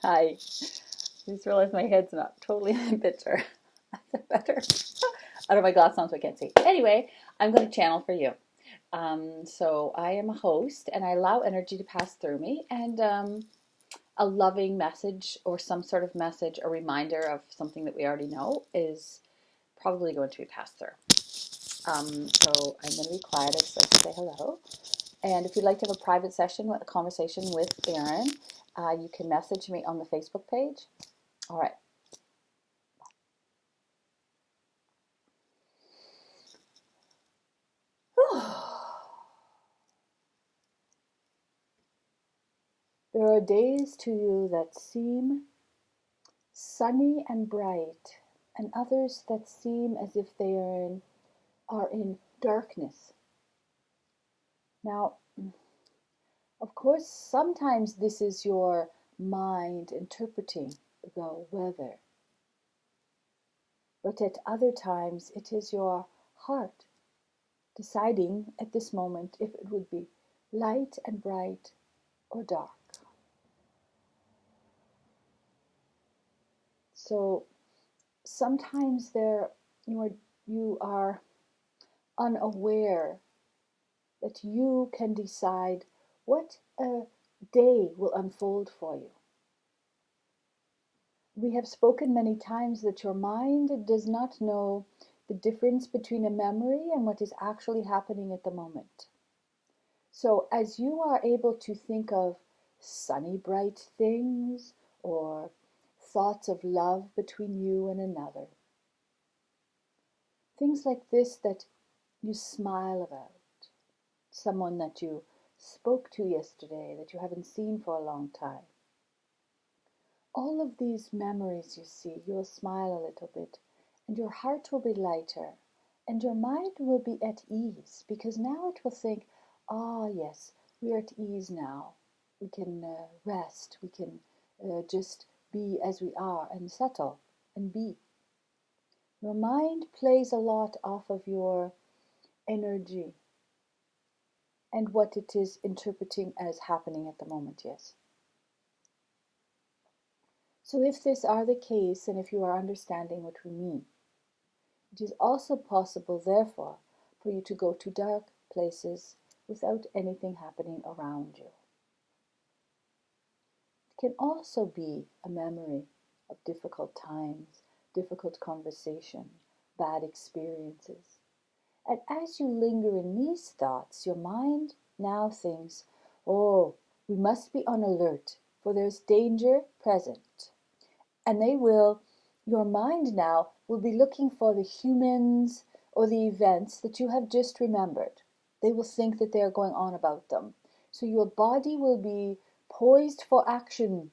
Hi. I just realized my head's not totally in the picture. Better. Out of my glass on so I can't see. Anyway, I'm going to channel for you. So I am a host and I allow energy to pass through me, and a loving message or some sort of message, a reminder of something that we already know is probably going to be passed through. So I'm going to be quiet. I just like to say hello. And if you'd like to have a private session, a conversation with Erin, you can message me on the Facebook page. All right. There are days to you that seem sunny and bright, and others that seem as if they are in darkness. Now, of course, sometimes this is your mind interpreting the weather, but at other times it is your heart deciding at this moment if it would be light and bright or dark. So sometimes you are unaware that you can decide what a day will unfold for you. We have spoken many times that your mind does not know the difference between a memory and what is actually happening at the moment. So as you are able to think of sunny, bright things or thoughts of love between you and another, things like this that you smile about, someone that you spoke to yesterday that you haven't seen for a long time. All of these memories you see, you'll smile a little bit, and your heart will be lighter, and your mind will be at ease, because now it will think, ah, yes, we are at ease now. We can rest, we can just be as we are and settle and be. Your mind plays a lot off of your energy and what it is interpreting as happening at the moment, yes. So if this are the case, and if you are understanding what we mean, it is also possible, therefore, for you to go to dark places without anything happening around you. It can also be a memory of difficult times, difficult conversation, bad experiences. And as you linger in these thoughts, your mind now thinks, oh, we must be on alert, for there's danger present. And your mind now will be looking for the humans or the events that you have just remembered. They will think that they are going on about them. So your body will be poised for action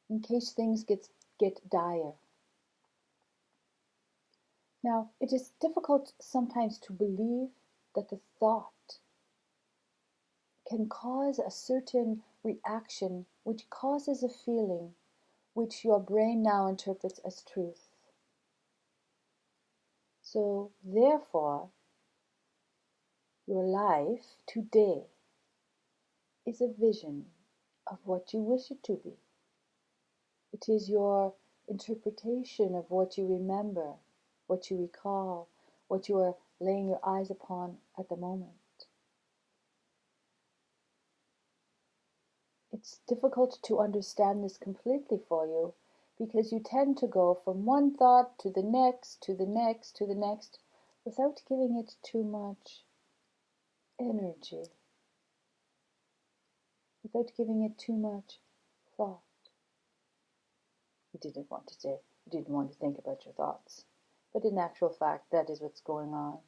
in case things get dire. Now, it is difficult sometimes to believe that the thought can cause a certain reaction which causes a feeling which your brain now interprets as truth. So, therefore, your life today is a vision of what you wish it to be. It is your interpretation of what you remember, what you recall, what you are laying your eyes upon at the moment. It's difficult to understand this completely for you because you tend to go from one thought to the next, to the next, to the next, without giving it too much energy, without giving it too much thought. You didn't want to say, you didn't want to think about your thoughts. But in actual fact, that is what's going on.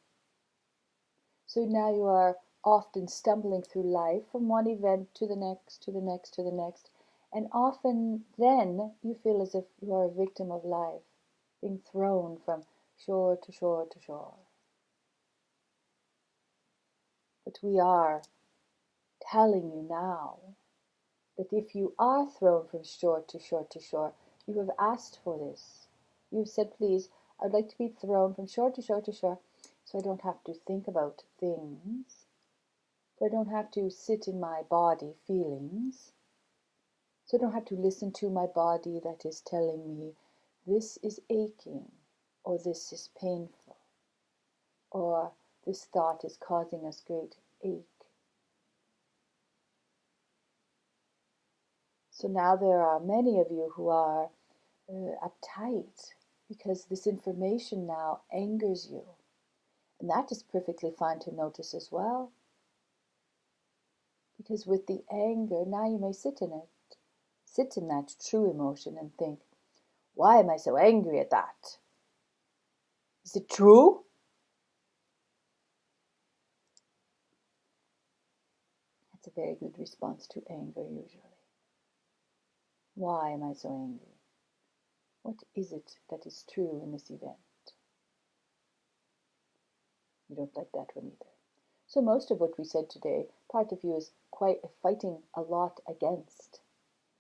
So now you are often stumbling through life from one event to the next, to the next, to the next. And often then you feel as if you are a victim of life, being thrown from shore to shore to shore. But we are telling you now that if you are thrown from shore to shore to shore, you have asked for this. You've said, please, I'd like to be thrown from shore to shore to shore so I don't have to think about things, so I don't have to sit in my body feelings, So I don't have to listen to my body that is telling me this is aching, or this is painful, or this thought is causing us great ache. So now there are many of you who are uptight because this information now angers you. And that is perfectly fine to notice as well. Because with the anger, now you may sit in it. Sit in that true emotion and think, why am I so angry at that? Is it true? That's a very good response to anger usually. Why am I so angry? What is it that is true in this event? You don't like that one either. So most of what we said today, part of you is quite fighting a lot against.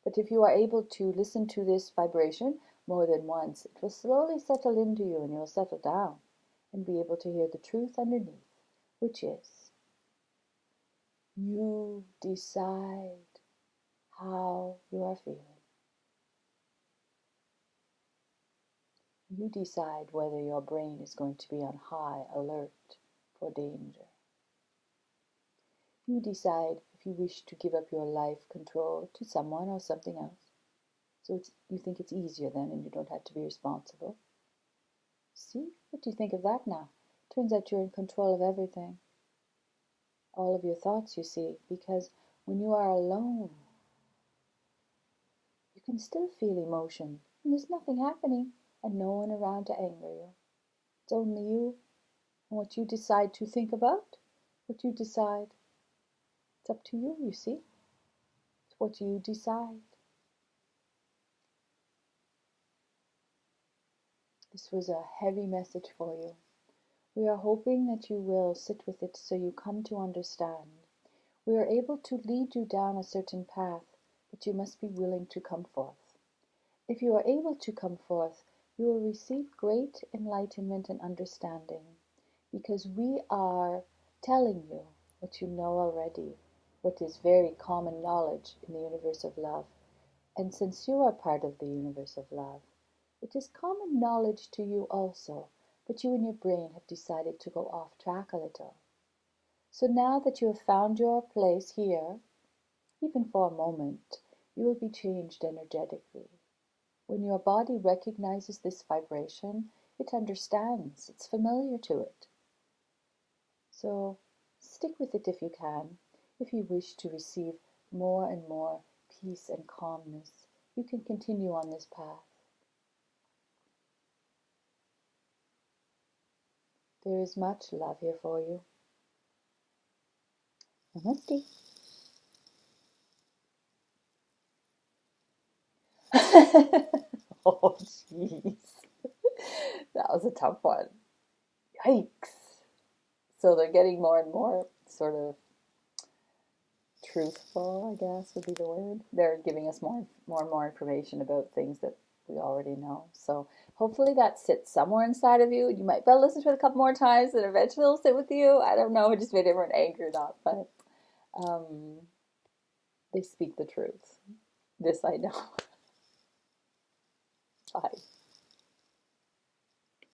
But if you are able to listen to this vibration more than once, it will slowly settle into you and you'll settle down and be able to hear the truth underneath, which is you decide how you are feeling. You decide whether your brain is going to be on high alert for danger. You decide if you wish to give up your life control to someone or something else. So you think it's easier then and you don't have to be responsible. See? What do you think of that now? Turns out you're in control of everything. All of your thoughts, you see, because when you are alone, you can still feel emotion and there's nothing happening and no one around to anger you. It's only you and what you decide to think about, what you decide. It's up to you, you see. It's what you decide. This was a heavy message for you. We are hoping that you will sit with it so you come to understand. We are able to lead you down a certain path, but you must be willing to come forth. If you are able to come forth, you will receive great enlightenment and understanding, because we are telling you what you know already, what is very common knowledge in the universe of love. And since you are part of the universe of love, it is common knowledge to you also, but you and your brain have decided to go off track a little. So now that you have found your place here, even for a moment, you will be changed energetically. When your body recognizes this vibration, it understands, it's familiar to it. So stick with it if you can. If you wish to receive more and more peace and calmness, you can continue on this path. There is much love here for you. Namaste. Oh, jeez. That was a tough one. Yikes. So they're getting more and more sort of truthful, I guess would be the word. They're giving us more and more information about things that we already know. So hopefully that sits somewhere inside of you. You might be able to listen to it a couple more times and eventually it'll sit with you. I don't know. It just made everyone angry or not, but they speak the truth. This I know. Bye.